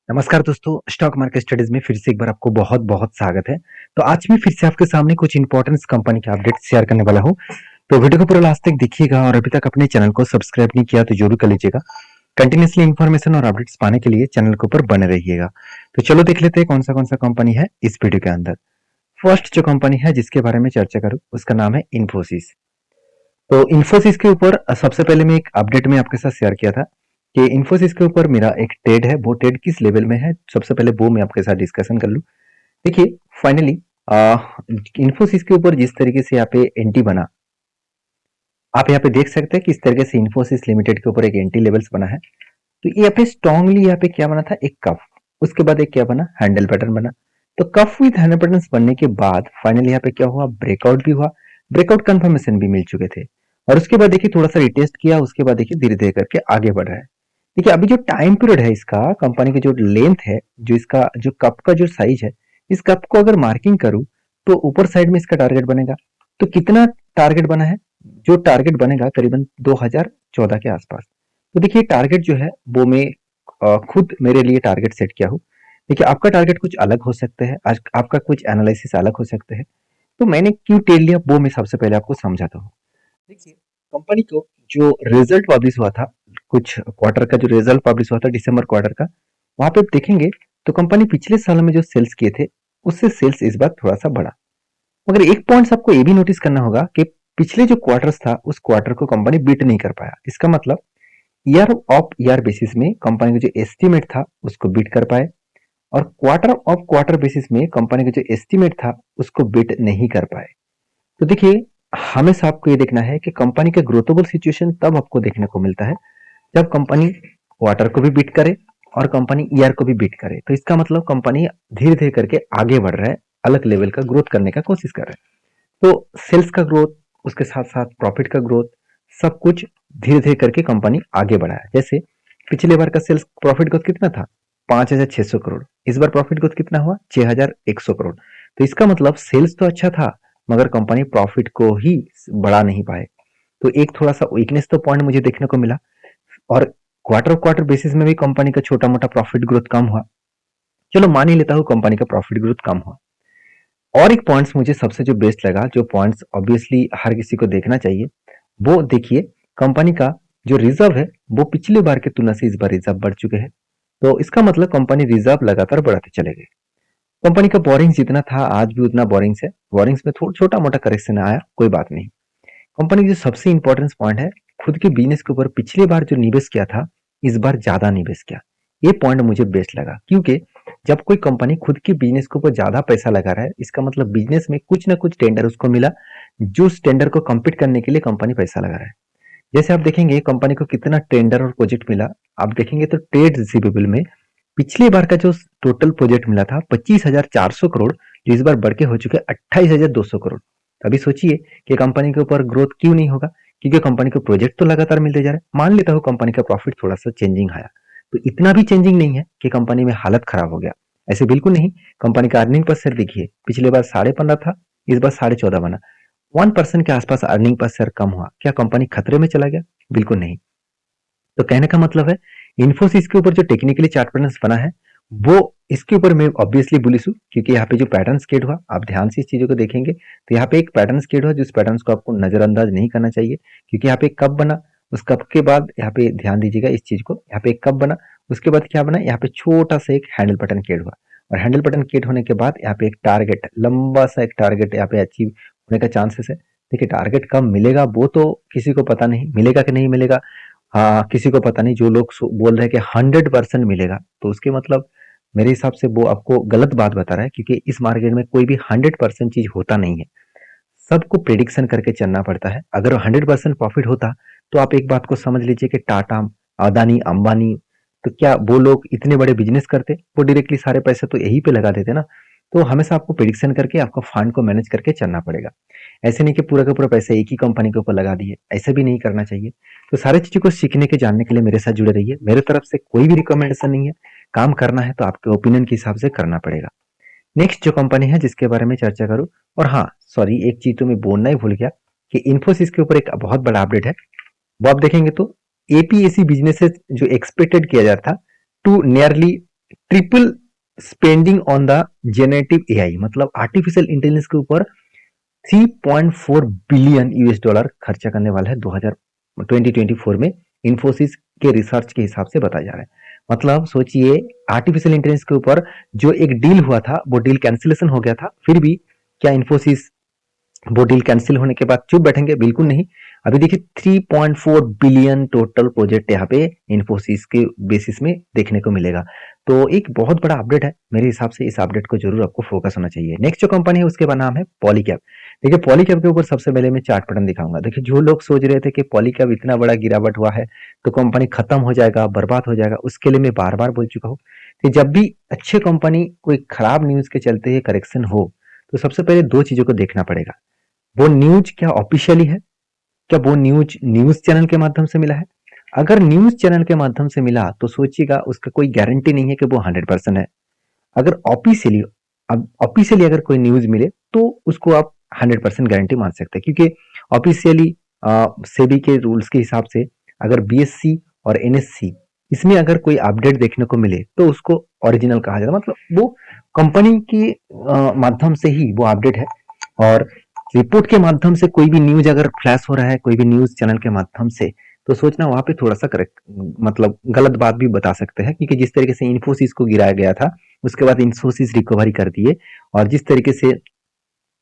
नमस्कार दोस्तों, stock market studies में फिर से एक बार आपको बहुत-बहुत स्वागत है। तो आज मैं फिर से आपके सामने कुछ इंपॉर्टेंट कंपनी के अपडेट शेयर करने वाला हूँ। तो वीडियो को पूरा लास्ट तक देखिएगा और अभी तक अपने चैनल को सब्सक्राइब नहीं किया तो जरूर कर लीजिएगा। कंटिन्यूअसली इन्फॉर्मेशन और अपडेट्स पाने के लिए चैनल के ऊपर बने रहिएगा। तो चलो देख लेते हैं कौन सा कंपनी है इस वीडियो के अंदर। फर्स्ट जो कंपनी है जिसके बारे में चर्चा करूँ उसका नाम है इन्फोसिस। तो इन्फोसिस के ऊपर सबसे पहले मैं एक अपडेट में आपके साथ शेयर किया था कि इन्फोसिस के ऊपर मेरा एक ट्रेड है। वो ट्रेड किस लेवल में है, सबसे पहले वो मैं आपके साथ डिस्कशन कर लूँ। देखिए, फाइनली इन्फोसिस के ऊपर जिस तरीके से यहाँ पे एंटी बना, आप यहाँ पे देख सकते हैं किस तरीके से इन्फोसिस लिमिटेड के ऊपर एक एंटी लेवल्स बना है। तो यहाँ पे स्ट्रांगली यहाँ पे क्या बना था, एक कफ, उसके बाद एक क्या बना, हैंडल पैटर्न बना। तो कफ विद हैंडल पैटर्न बनने के बाद फाइनली यहाँ पे क्या हुआ, ब्रेकआउट भी हुआ, ब्रेकआउट कंफर्मेशन भी मिल चुके थे। और उसके बाद देखिए थोड़ा सा रिटेस्ट किया, उसके बाद देखिए धीरे धीरे करके आगे बढ़ रहा है। देखिए अभी जो टाइम पीरियड है इसका, कंपनी की जो लेंथ है, जो इसका जो कप का जो साइज है, इस कप को अगर मार्किंग करूं तो ऊपर साइड में इसका टारगेट बनेगा। तो कितना टारगेट बना है, जो टारगेट बनेगा करीबन 2014 के आसपास। तो देखिए टारगेट जो है वो मैं खुद मेरे लिए टारगेट सेट किया हूँ। देखिए आपका टारगेट कुछ अलग हो सकते हैं, आज आपका कुछ एनालिसिस अलग हो सकते हैं। तो मैंने क्यों टेल लिया वो मैं सबसे पहले आपको समझाता हूँ। देखिए, कंपनी को जो रिजल्ट पब्लिश हुआ था, कुछ क्वार्टर का जो रिजल्ट पब्लिश हुआ था दिसंबर क्वार्टर का, वहां पे देखेंगे तो कंपनी पिछले साल में जो सेल्स किए थे उससे सेल्स इस बार थोड़ा सा बढ़ा। मगर एक पॉइंट आपको ये भी नोटिस करना होगा कि पिछले जो क्वार्टर्स था उस क्वार्टर को कंपनी बीट नहीं कर पाया। इसका मतलब ईयर ऑफ ईयर बेसिस में कंपनी का जो एस्टिमेट था उसको बीट कर पाए, और क्वार्टर ऑफ क्वार्टर बेसिस में कंपनी का जो एस्टिमेट था उसको बीट नहीं कर पाए। तो देखिए, हमेशा आपको ये देखना है कि कंपनी का ग्रोथेबल सिचुएशन तब आपको देखने को मिलता है जब कंपनी क्वार्टर को भी बीट करे और कंपनी ईयर को भी बीट करे। तो इसका मतलब कंपनी धीरे धीरे करके आगे बढ़ रहा है, अलग लेवल का ग्रोथ करने का कोशिश कर रहा है। तो सेल्स का ग्रोथ, उसके साथ साथ प्रॉफिट का ग्रोथ, सब कुछ धीरे धीरे करके कंपनी आगे बढ़ा है। जैसे पिछले बार का सेल्स प्रॉफिट ग्रोथ कितना था, 5,600 करोड़। इस बार प्रॉफिट ग्रोथ कितना हुआ, 6,100 करोड़। तो इसका मतलब सेल्स तो अच्छा था मगर कंपनी प्रॉफिट को ही बढ़ा नहीं पाए। तो एक थोड़ा सा वीकनेस तो पॉइंट मुझे देखने को मिला। और क्वार्टर क्वार्टर बेसिस में भी कंपनी का छोटा मोटा प्रॉफिट ग्रोथ कम हुआ। चलो मान ही लेता हूँ कंपनी का प्रॉफिट ग्रोथ कम हुआ। और एक पॉइंट्स मुझे सबसे जो बेस्ट लगा, जो पॉइंट्स ऑब्वियसली हर किसी को देखना चाहिए, वो देखिए, कंपनी का जो रिजर्व है वो पिछले बार की तुलना से इस बार रिजर्व बढ़ चुके हैं। तो इसका मतलब कंपनी रिजर्व लगातार बढ़ाते चले गए। कंपनी का बोरिंग्स जितना था आज भी उतना बोरिंग्स है, बोरिंग्स में थोड़ा छोटा मोटा करेक्शन आया, कोई बात नहीं। कंपनी की जो सबसे इंपॉर्टेंट पॉइंट है, खुद के बिजनेस के ऊपर पिछले बार जो निवेश किया था इस बार ज्यादा निवेश किया। ये पॉइंट मुझे बेस्ट लगा, क्योंकि जब कोई कंपनी खुद के बिजनेस के ऊपर ज्यादा पैसा लगा रहा है, इसका मतलब बिजनेस में कुछ ना कुछ टेंडर उसको मिला, जो उस टेंडर को कंपीट करने के लिए कंपनी पैसा लगा रहा है। जैसे आप देखेंगे कंपनी को कितना टेंडर और प्रोजेक्ट मिला। आप देखेंगे तो ट्रेड रिसीवेबल में पिछले बार का जो टोटल प्रोजेक्ट मिला था 25,400 करोड़, जो इस बार बढ़ के हो चुके 28,200 करोड़। अभी सोचिए कि कंपनी के ऊपर ग्रोथ क्यों नहीं होगा, क्योंकि कंपनी को प्रोजेक्ट तो लगातार मिलते जा रहे हैं। मान लेता हूँ कंपनी का प्रॉफिट थोड़ा सा चेंजिंग आया, तो इतना भी चेंजिंग नहीं है कि कंपनी में हालत खराब हो गया, ऐसे बिल्कुल नहीं। कंपनी का अर्निंग पर शेयर देखिए, पिछले बार 15.5 था, इस बार 14.5 बना। 1% के आसपास अर्निंग पर शेयर कम हुआ। क्या कंपनी खतरे में चला गया? बिल्कुल नहीं। तो कहने का मतलब है, इन्फोसिस के ऊपर जो टेक्निकली चार्ट पैटर्न बना है वो, इसके ऊपर मैं ऑब्वियसली बुलिश हूँ, क्योंकि यहाँ पे जो पैटर्न स्केट हुआ, आप ध्यान से इस चीजों को देखेंगे तो यहाँ पे एक पैटर्न स्केट हुआ, जिस पैटर्न को आपको नजरअंदाज नहीं करना चाहिए। क्योंकि यहाँ पे एक कप बना, उस कप के बाद यहाँ पे ध्यान दीजिएगा इस चीज को, यहाँ पे एक कप बना, उसके बाद क्या बना, यहाँ पे छोटा सा एक हैंडल पैटर्न क्रिएट हुआ। और हैंडल पैटर्न क्रिएट होने के बाद यहाँ पे एक टारगेट, लंबा सा एक टारगेट यहाँ पे अचीव होने का चांसेस है। देखिए टारगेट कब मिलेगा वो तो किसी को पता नहीं, मिलेगा कि नहीं मिलेगा हाँ किसी को पता नहीं। जो लोग बोल रहे हैं कि 100% मिलेगा, तो उसके मतलब मेरे हिसाब से वो आपको गलत बात बता रहा है, क्योंकि इस मार्केट में कोई भी 100% चीज होता नहीं है। सबको प्रिडिक्शन करके चलना पड़ता है। अगर 100% प्रॉफिट होता तो आप एक बात को समझ लीजिए कि टाटा, अदानी, अंबानी, तो क्या वो लोग इतने बड़े बिजनेस करते? वो डायरेक्टली सारे पैसे तो यही पे लगा देते ना। तो हमेशा आपको प्रिडिक्शन करके आपको फंड को मैनेज करके चलना पड़ेगा। ऐसे नहीं कि पूरा का पूरा पैसा एक ही कंपनी के ऊपर लगा दिए, ऐसे भी नहीं करना चाहिए। तो सारी चीजों को सीखने के जानने के लिए मेरे साथ जुड़े रहिए। मेरे तरफ से कोई भी रिकमेंडेशन नहीं है, काम करना है तो आपके ओपिनियन के हिसाब से करना पड़ेगा। नेक्स्ट जो कंपनी है जिसके बारे में चर्चा करूं, और हाँ सॉरी एक चीज तो मैं बोलना ही भूल गया कि इन्फोसिस के ऊपर एक बहुत बड़ा अपडेट है। वो आप देखेंगे तो एपीएसी बिजनेसेस जो एक्सपेक्टेड किया जा रहा था to nearly triple spending on the generative AI, मतलब आर्टिफिशियल इंटेलिजेंस के ऊपर 3.4 बिलियन यूएस डॉलर खर्चा करने वाला है 2024 में, इन्फोसिस के रिसर्च के हिसाब से बताया जा रहा है। मतलब सोचिए, आर्टिफिशियल इंटेलिजेंस के ऊपर जो एक डील हुआ था वो डील कैंसिलेशन हो गया था, फिर भी क्या इन्फोसिस वो डील कैंसिल होने के बाद चुप बैठेंगे? बिल्कुल नहीं। अभी देखिए 3.4 बिलियन टोटल प्रोजेक्ट यहाँ पे इन्फोसिस के बेसिस में देखने को मिलेगा। तो एक बहुत बड़ा अपडेट है मेरे हिसाब से, इस अपडेट को जरूर आपको फोकस होना चाहिए। नेक्स्ट जो कंपनी है उसके नाम है पॉलीकैब। देखिए पॉलीकैब के ऊपर सबसे पहले मैं चार्ट पैटर्न दिखाऊंगा। देखिए जो लोग सोच रहे थे कि पॉलीकैब इतना बड़ा गिरावट हुआ है तो कंपनी खत्म हो जाएगा, बर्बाद हो जाएगा, उसके लिए मैं बार बार बोल चुका हूँ कि जब भी अच्छे कंपनी कोई खराब न्यूज के चलते करेक्शन हो तो सबसे पहले दो चीजों को देखना पड़ेगा। वो न्यूज क्या ऑफिशियली है, क्या वो न्यूज न्यूज चैनल के माध्यम से मिला है? अगर न्यूज चैनल के माध्यम से मिला तो सोचिएगा उसका कोई गारंटी नहीं है कि वो 100% है। अगर ऑफिशियली, अब ऑफिशियली अगर कोई न्यूज मिले तो उसको आप 100% गारंटी मान सकते हैं, क्योंकि ऑफिशियली सेबी के रूल्स के हिसाब से अगर बीएससी और एनएससी इसमें अगर कोई अपडेट देखने को मिले तो उसको ओरिजिनल कहा जाता है। मतलब वो कंपनी के माध्यम से ही वो अपडेट है। और रिपोर्ट के माध्यम से कोई भी न्यूज अगर फ्लैश हो रहा है कोई भी न्यूज चैनल के माध्यम से, तो सोचना वहां पे थोड़ा सा करेक्ट, मतलब गलत बात भी बता सकते हैं, क्योंकि जिस तरीके से इन्फोसिस को गिराया गया था उसके बाद इन्फोसिस रिकवरी कर दिए, और जिस तरीके से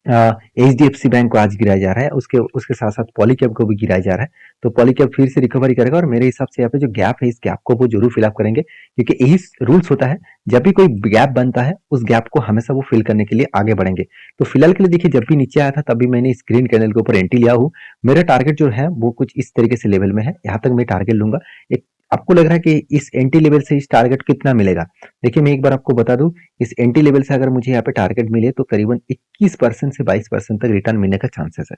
एचडीएफसी बैंक को आज गिराया जा रहा है, उसके उसके साथ साथ पॉलीकैब को भी गिराया जा रहा है। तो पॉलीकैब फिर से रिकवरी करेगा, और मेरे हिसाब से यहाँ पे जो गैप है इस गैप को वो जरूर फिलअप करेंगे, क्योंकि यही रूल्स होता है, जब भी कोई गैप बनता है उस गैप को हमेशा वो फिल करने के लिए आगे बढ़ेंगे। तो फिलहाल के लिए देखिए, जब भी नीचे आया था तभी मैंने इस ग्रीन कैंडल के ऊपर एंट्री लिया हूँ। मेरा टारगेट जो है वो कुछ इस तरीके से लेवल में है, यहाँ तक मैं टारगेट लूंगा। एक आपको लग रहा है कि इस एंट्री लेवल से इस टारगेट कितना मिलेगा? देखिए मैं एक बार आपको बता दूं, इस एंट्री लेवल से अगर मुझे यहाँ पे टारगेट मिले तो करीबन 21% से 22% तक रिटर्न मिलने का चांसेस है।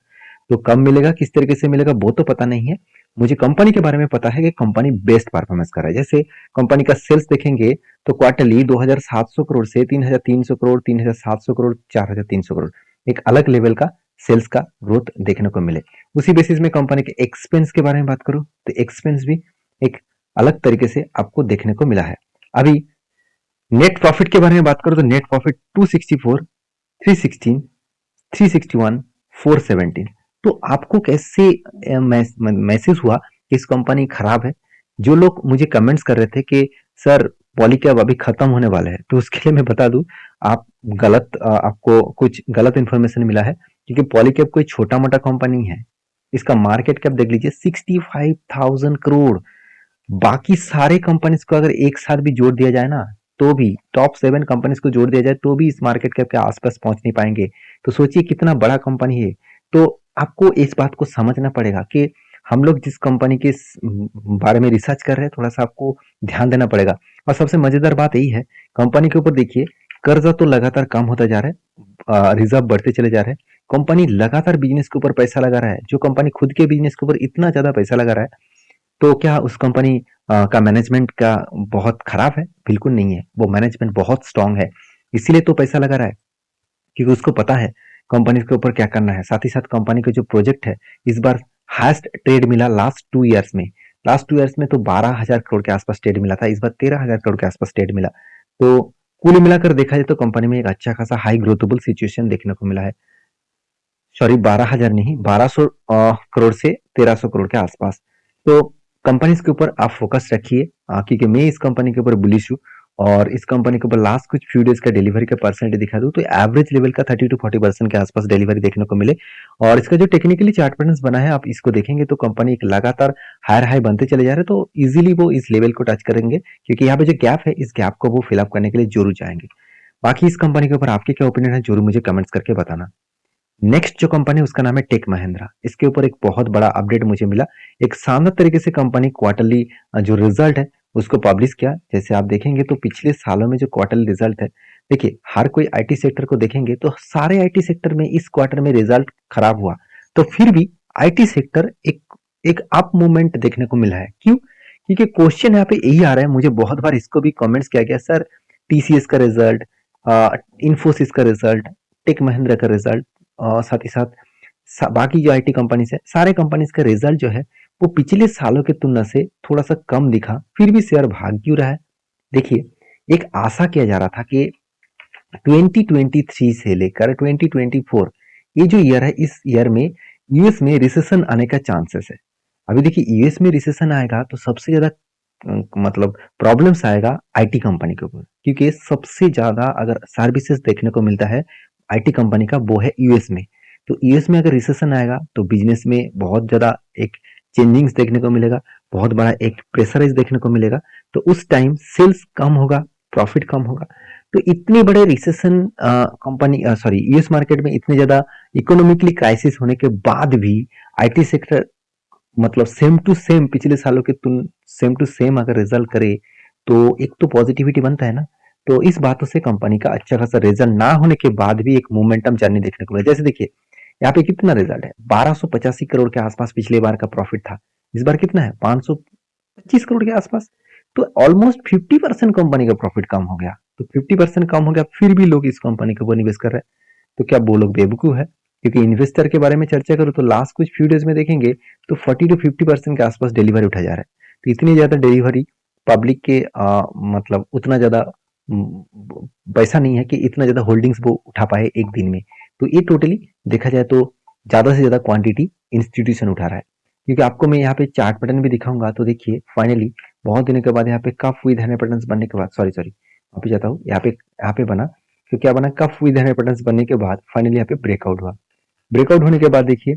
तो कब मिलेगा, किस तरीके से मिलेगा वो तो पता नहीं है। मुझे कंपनी के बारे में पता है कि कंपनी बेस्ट परफॉर्मेंस कर रहा है। जैसे कंपनी का सेल्स देखेंगे तो क्वार्टरली 2700 करोड़ से 3300 करोड़, 3700 करोड़, 4300 करोड़, एक अलग लेवल का सेल्स का ग्रोथ देखने को मिले। उसी बेसिस में कंपनी के एक्सपेंस के बारे में बात करूं तो एक्सपेंस भी एक अलग तरीके से आपको देखने को मिला है। अभी नेट प्रॉफिट के बारे में बात करो तो नेट प्रॉफिट 264, 316, 361, 417। तो आपको कैसे महसूस हुआ कि इस कंपनी खराब है? जो लोग मुझे कमेंट्स कर रहे थे कि सर पॉलीकैब अभी खत्म होने वाला है, तो उसके लिए मैं बता दूं, आप गलत आपको कुछ गलत इन्फॉर्मेशन मिला है, क्योंकि पॉलीकैब कोई छोटा मोटा कंपनी है। इसका मार्केट कैप देख लीजिए 65,000 करोड़। बाकी सारे कंपनीज को अगर एक साथ भी जोड़ दिया जाए ना, तो भी टॉप 7 कंपनीज को जोड़ दिया जाए तो भी इस मार्केट कैप के आसपास पहुंच नहीं पाएंगे। तो सोचिए कितना बड़ा कंपनी है। तो आपको इस बात को समझना पड़ेगा कि हम लोग जिस कंपनी के बारे में रिसर्च कर रहे हैं थोड़ा सा आपको ध्यान देना पड़ेगा। और सबसे मजेदार बात यही है, कंपनी के ऊपर देखिए कर्जा तो लगातार कम होता जा रहा है, रिजर्व बढ़ते चले जा रहे हैं, कंपनी लगातार बिजनेस के ऊपर पैसा लगा रहा है। जो कंपनी खुद के बिजनेस के ऊपर इतना ज्यादा पैसा लगा रहा है, तो क्या उस कंपनी का मैनेजमेंट का बहुत खराब है? बिल्कुल नहीं है, वो मैनेजमेंट बहुत स्ट्रांग है, इसीलिए तो पैसा लगा रहा है, क्योंकि उसको पता है कंपनी के ऊपर क्या करना है। साथ ही साथ कंपनी का जो प्रोजेक्ट है, इस बार हाईएस्ट ट्रेड मिला लास्ट 2 इयर्स में। लास्ट 2 इयर्स में तो 12,000 करोड़ के आसपास ट्रेड मिला था, इस बार 13,000 करोड़ के आसपास ट्रेड मिला। तो कुल मिलाकर देखा जाए तो कंपनी में एक अच्छा खासा हाई ग्रोथेबल सिचुएशन देखने को मिला है। सॉरी, 12,000 नहीं, 1200 करोड़ से 1300 करोड़ के आसपास। तो कंपनीज के ऊपर आप फोकस रखिए, क्योंकि मैं इस कंपनी के ऊपर बुलिश हूँ। और इस कंपनी के ऊपर लास्ट कुछ फ्यू डेज का डिलीवरी का परसेंटेज दिखा दूं तो एवरेज लेवल का 30 to 40% के आसपास डिलीवरी देखने को मिले। और इसका जो टेक्निकली चार्ट पैटर्न बना है, आप इसको देखेंगे तो कंपनी एक लगातार हायर हाई बनते चले जा रहे हैं, तो इजीली वो इस लेवल को टच करेंगे, क्योंकि यहाँ पे जो गैप है इस गैप को वो फिलअप करने के लिए जरूर जाएंगे। बाकी इस कंपनी के ऊपर आपके क्या ओपिनियन है जरूर मुझे कमेंट्स करके बताना। नेक्स्ट जो कंपनी है उसका नाम है टेक महिंद्रा। इसके ऊपर एक बहुत बड़ा अपडेट मुझे मिला। एक शानदार तरीके से कंपनी क्वार्टरली जो रिजल्ट है उसको पब्लिश किया। जैसे आप देखेंगे तो पिछले सालों में जो क्वार्टरली रिजल्ट है, देखिए हर कोई आईटी सेक्टर को देखेंगे तो सारे आईटी सेक्टर में इस क्वार्टर में रिजल्ट खराब हुआ, तो फिर भी आईटी सेक्टर एक एक अप मूवमेंट देखने को मिला है। क्यों? क्योंकि क्वेश्चन यहाँ पे यही आ रहा है, मुझे बहुत बार इसको भी कमेंट्स किया गया, सर टीसीएस का रिजल्ट, इन्फोसिस का रिजल्ट, टेक महिंद्रा का रिजल्ट, और साथ ही साथ बाकी जो आईटी कंपनीज है, सारे कंपनीज का रिजल्ट जो है वो पिछले सालों की तुलना से थोड़ा सा कम दिखा, फिर भी शेयर भाग क्यों रहा है? देखिए एक आशा किया जा रहा था कि 2023 से लेकर 2024 ये जो ईयर है, इस ईयर में यूएस में रिसेशन आने का चांसेस है। अभी देखिए यूएस में रिसेशन आएगा तो सबसे ज्यादा मतलब प्रॉब्लम्स आएगा आईटी कंपनी के ऊपर, क्योंकि सबसे ज्यादा अगर सर्विसेज देखने को मिलता है आईटी कंपनी का वो है यूएस में। तो यूएस में अगर रिसेशन आएगा तो बिजनेस में बहुत ज्यादा एक चेंजिंग्स देखने को मिलेगा, बहुत बड़ा एक प्रेशराइज देखने को मिलेगा। तो उस टाइम सेल्स कम होगा, प्रॉफिट कम होगा। तो इतने बड़े recession company sorry US market में इतने ज्यादा इकोनॉमिकली क्राइसिस होने के बाद भी आईटी सेक्टर मतलब सेम टू सेम पिछले सालों के तुम सेम टू सेम अगर रिजल्ट करे तो एक तो पॉजिटिविटी बनता है ना। तो इस बातों से कंपनी का अच्छा खासा रिजल्ट ना होने के बाद भी एक मोमेंटम जर्नी देखने को मिला। जैसे देखिए यहाँ पे कितना रिजल्ट है, 1285 करोड़ के आसपास पिछले बार का प्रॉफिट था। इस बार कितना है, 525 करोड़ के आसपास। तो ऑलमोस्ट 50% कंपनी का प्रॉफिट कम हो गया। तो 50% कम हो गया फिर भी लोग इस कंपनी के ऊपर निवेश कर रहे हैं। तो क्या वो लोग बेवकूफ है? क्योंकि इन्वेस्टर के बारे में चर्चा करो तो लास्ट कुछ फ्यू डेज में देखेंगे तो 40 to 50% के आसपास डिलीवरी उठा जा रहा है। तो इतनी ज्यादा डिलीवरी पब्लिक के मतलब उतना ज्यादा पैसा नहीं है कि इतना ज्यादा होल्डिंग्स वो उठा पाए एक दिन में। तो ये टोटली देखा जाए तो ज्यादा से ज्यादा क्वांटिटी इंस्टीट्यूशन उठा रहा है। क्योंकि आपको मैं यहाँ पे चार्ट पैटर्न भी दिखाऊंगा तो देखिए फाइनली बहुत दिनों के बाद यहाँ पे कफ विद हैंड पैटर्न बनने के बाद सॉरी वापस जाता हूँ, यहाँ पे बना। तो क्या बना, कफ विद हैंड पैटर्न बनने के बाद फाइनली यहाँ पे ब्रेकआउट हुआ। ब्रेकआउट होने के बाद देखिए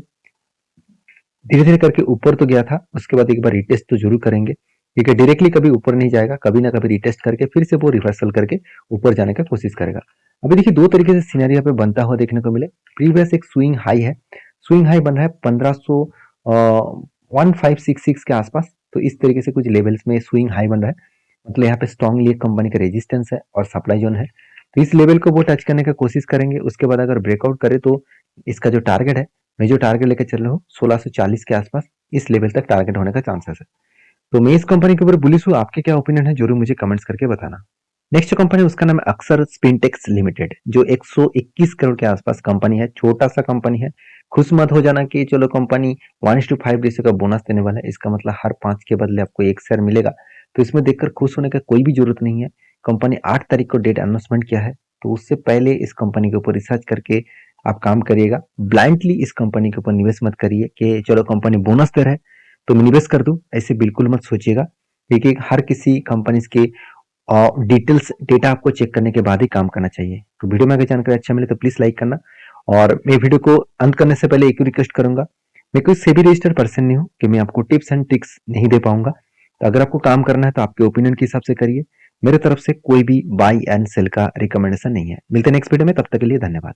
धीरे धीरे करके ऊपर तो गया था, उसके बाद एक बार रिटेस्ट तो जरूर करेंगे क्योंकि डायरेक्टली कभी ऊपर नहीं जाएगा, कभी ना कभी रिटेस्ट करके फिर से वो रिवर्सल करके ऊपर जाने का कोशिश करेगा। अभी देखिए दो तरीके से सिनेरियो पे बनता हुआ देखने को मिले। प्रीवियस एक स्विंग हाई है, स्विंग हाई बन रहा है 1566 के आसपास। तो इस तरीके से कुछ लेवल्स में स्विंग हाई बन रहा है, मतलब यहाँ पे स्ट्रॉन्गली एक कंपनी का रेजिस्टेंस है और सप्लाई जोन है। तो इस लेवल को वो टच करने का कोशिश करेंगे। उसके बाद अगर ब्रेकआउट करे तो इसका जो टारगेट है, मैं जो टारगेट लेकर चल रहा हूँ 1640 के आसपास, इस लेवल तक टारगेट होने का चांसेस है। तो मैं इस कंपनी के ऊपर बुलिश हूँ। आपके क्या ओपिनियन है जरूर मुझे कमेंट्स करके बताना। नेक्स्ट कंपनी उसका नाम है अक्सर स्पिनटेक्स लिमिटेड, जो 121 करोड़ के आसपास कंपनी है, छोटा सा कंपनी है। खुश मत हो जाना कि चलो कंपनी 1:5 रेशियो का बोनस देने वाला है, इसका मतलब हर 5 के बदले आपको 1 शेयर मिलेगा। तो इसमें देखकर खुश होने का कोई भी जरूरत नहीं है। कंपनी 8 तारीख को डेट अनाउंसमेंट किया है, तो उससे पहले इस कंपनी के ऊपर रिसर्च करके आप काम करिएगा। ब्लाइंडली इस कंपनी के ऊपर निवेश मत करिए कि चलो कंपनी बोनस दे रहा है तो मैं निवेश कर दूं, ऐसे बिल्कुल मत सोचिएगा। क्योंकि हर किसी कंपनी के और डिटेल्स डेटा आपको चेक करने के बाद ही काम करना चाहिए। तो वीडियो में अगर जानकारी अच्छा मिले तो प्लीज लाइक करना। और मैं वीडियो को अंत करने से पहले एक रिक्वेस्ट करूंगा, मैं कोई सेबी रजिस्टर्ड पर्सन नहीं हूँ कि मैं आपको टिप्स एंड ट्रिक्स नहीं दे पाऊंगा। तो अगर आपको काम करना है तो आपके ओपिनियन के हिसाब से करिए। मेरे तरफ से कोई भी बाई एंड सेल का रिकमेंडेशन नहीं है। मिलते हैं नेक्स्ट वीडियो में, तब तक के लिए धन्यवाद।